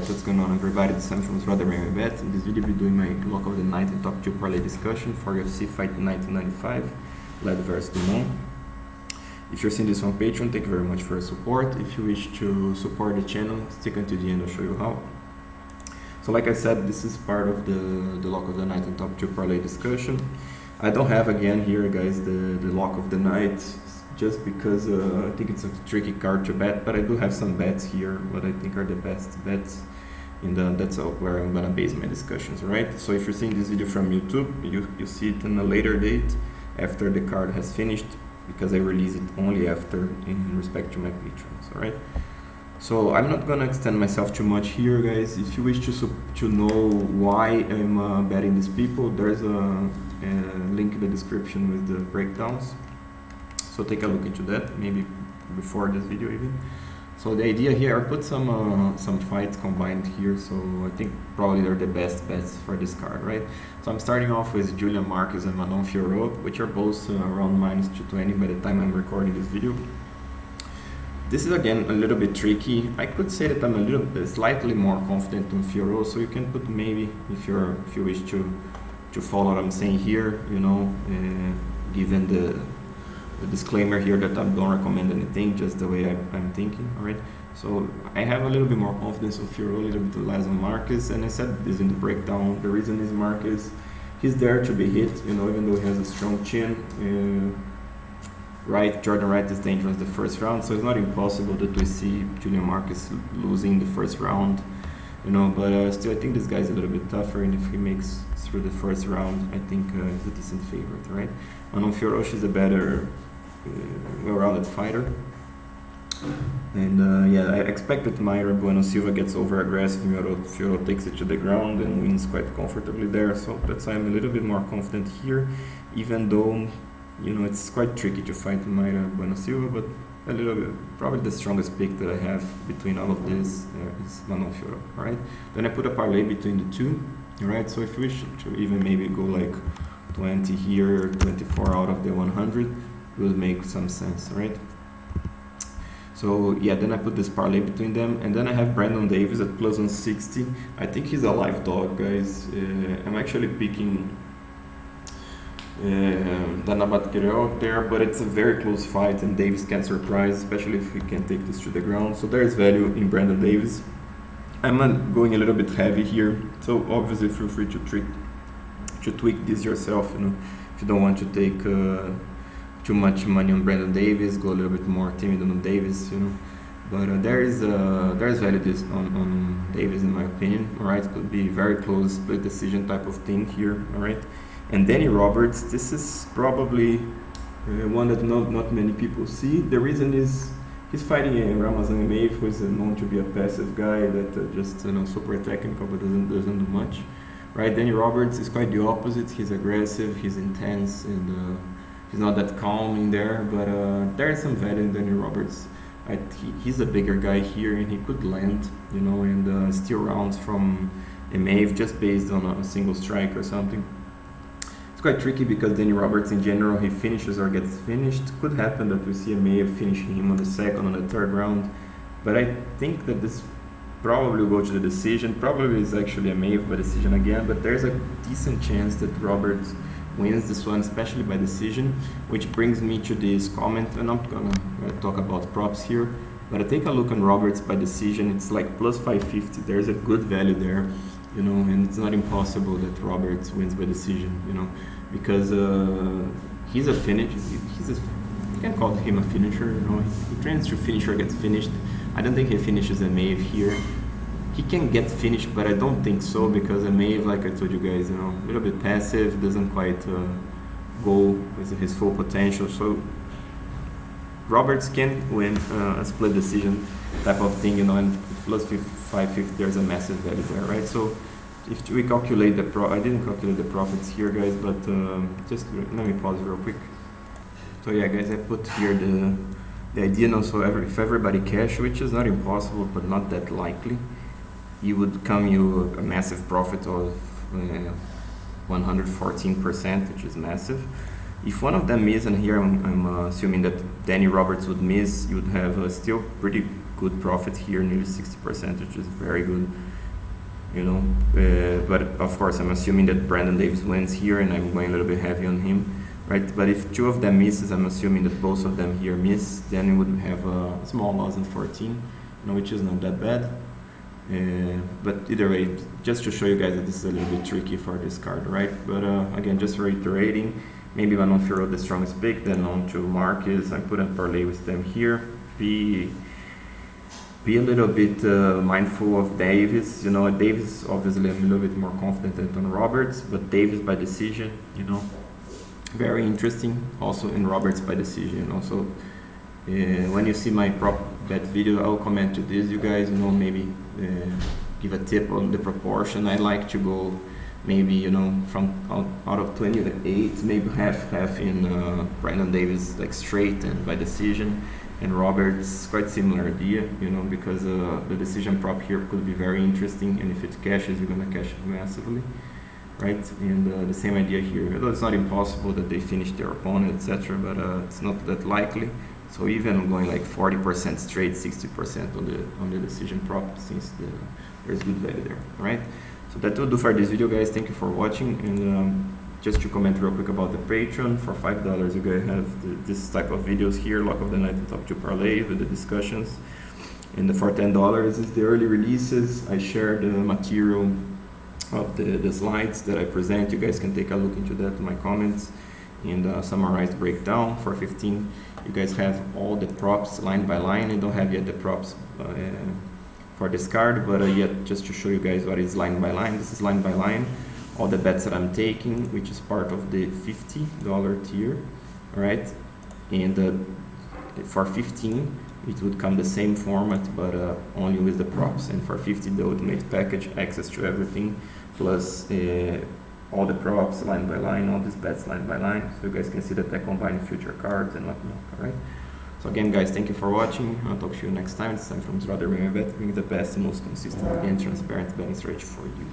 Alright, what's going on everybody, this is Sam from Brother Mary Bet. In this video I'll be doing my lock of the night and top 2 parlay discussion for UFC fight 1995, Led vs DUmont. If you're seeing this on Patreon, thank you very much for your support. If you wish to support the channel, stick until the end, I'll show you how. So like I said, this is part of the lock of the night and top 2 parlay discussion. I don't have again here guys the lock of the night, just because I think it's a tricky card to bet, but I do have some bets here, what I think are the best bets, and that's where I'm gonna base my discussions, right? So if you're seeing this video from YouTube, you see it on a later date, after the card has finished, because I release it only after in respect to my patrons, alright? So I'm not gonna extend myself too much here, guys. If you wish to know why I'm betting these people, there's a link in the description with the breakdowns. So take a look into that, maybe before this video even. So the idea here, I put some fights combined here, so I think probably they're the best bets for this card, right? So I'm starting off with Julian Marquez and Manon Fiorot, which are both around minus 220 by the time I'm recording this video. This is again a little bit tricky. I could say that I'm a little bit slightly more confident on Fiorot, so you can put maybe, if you wish to follow what I'm saying here, you know, given the disclaimer here that I don't recommend anything, just the way I'm thinking, alright? So I have a little bit more confidence of Fiorot, a little bit less on Marquez, and I said this in the breakdown. The reason is Marquez, he's there to be hit, you know, even though he has a strong chin. Right, Jordan Wright is dangerous the first round, so it's not impossible that we see Julian Marquez losing the first round, you know, but still I think this guy's a little bit tougher, and if he makes through the first round, I think he's a decent favorite, right? Manon Fiorot is a better well-rounded fighter, and yeah, I expect that Mayra Bueno Silva gets over-aggressive, Fiorot takes it to the ground and wins quite comfortably there, so that's why I'm a little bit more confident here, even though, you know, it's quite tricky to fight Mayra Bueno Silva, but a little bit, probably the strongest pick that I have between all of this is Manon Fiorot, right? Then I put a parlay between the two, right? So if you wish to even maybe go like 20 here, 24 out of the 100, will make some sense, right? So yeah, then I put this parlay between them, and then I have Brandon Davis at plus 160. I think he's a live dog, guys. I'm actually picking Danabat Kireo there, but it's a very close fight, and Davis can surprise, especially if he can take this to the ground. So there is value in Brandon Davis. I'm going a little bit heavy here, so obviously feel free to tweak this yourself. You know, if you don't want to take too much money on Brandon Davis, go a little bit more timid on Davis, you know. But there is value this on Davis in my opinion. All right, could be very close split decision type of thing here. All right, and Danny Roberts, this is probably one that not many people see. The reason is he's fighting a Ramazan Emeev, who is known to be a passive guy that just, you know, super technical but doesn't do much. Right, Danny Roberts is quite the opposite. He's aggressive, he's intense, and he's not that calm in there, but there is some value in Danny Roberts. He's a bigger guy here, and he could land, you know, and steal rounds from Emeev just based on a single strike or something. It's quite tricky because Danny Roberts in general, he finishes or gets finished. Could happen that we see Emeev finishing him on the second, on the third round, but I think that this probably will go to the decision. Probably is actually Emeev by decision again, but there's a decent chance that Roberts wins this one, especially by decision, which brings me to this comment. I'm not gonna talk about props here, but I take a look on Roberts by decision. It's like plus 550. There's a good value there, you know, and it's not impossible that Roberts wins by decision, you know, because he's a finish. You can call him a finisher, you know. He trains to finish or gets finished. I don't think he finishes Emeev here. He can get finished, but I don't think so, because Emeev, like I told you guys, you know, a little bit passive, doesn't quite go with his full potential. So Roberts can win a split decision type of thing, you know, and plus 550, there's a massive value there, right? So if we calculate I didn't calculate the profits here, guys, but just let me pause real quick. So yeah, guys, I put here the idea now. So if everybody cash, which is not impossible, but not that likely, you would come you a massive profit of 114%, which is massive. If one of them miss, and here I'm assuming that Danny Roberts would miss, you would have still pretty good profit here, nearly 60%, which is very good, you know. But of course, I'm assuming that Brandon Davis wins here, and I'm going a little bit heavy on him, right? But if two of them misses, I'm assuming that both of them here miss, then we would have a small loss in 14, you know, which is not that bad. But either way, just to show you guys that this is a little bit tricky for this card, right? But again, just reiterating, maybe when on Firo the strongest pick, then on to Marcus. I put a parlay with them here. Be a little bit mindful of Davis. You know, Davis obviously I'm a little bit more confident than on Roberts, but Davis by decision, you know, very interesting. Also in Roberts by decision. Also, when you see my prop bet video, I'll comment to this, you guys. You know, maybe give a tip on the proportion. I like to go maybe, you know, from out of 28, maybe half in Brandon Davis like straight and by decision, and Roberts quite similar idea, you know, because the decision prop here could be very interesting, and if it cashes, you're gonna cash it massively, right? And the same idea here. Although it's not impossible that they finish their opponent, etc., but it's not that likely. So even going like 40% straight, 60% on the decision prop, since there's good value there, right? So that will do for this video, guys. Thank you for watching, and just to comment real quick about the Patreon, for $5 you guys have this type of videos here, lock of the night and top 2 parlay with the discussions, and for $10 is the early releases. I share the material of the slides that I present. You guys can take a look into that in my comments, and summarized breakdown. For 15 you guys have all the props line by line. I don't have yet the props for this card, but yet just to show you guys what is line by line. This is line by line, all the bets that I'm taking, which is part of the $50 tier, all right? And for 15 it would come the same format, but only with the props, and for 50 the ultimate package, access to everything, plus all the props line by line, all these bets line by line, so you guys can see that I combine future cards and whatnot, all right? So again, guys, thank you for watching. I'll talk to you next time. It's time from Zrodder Bet, bring the best, most consistent and transparent betting strategy for you.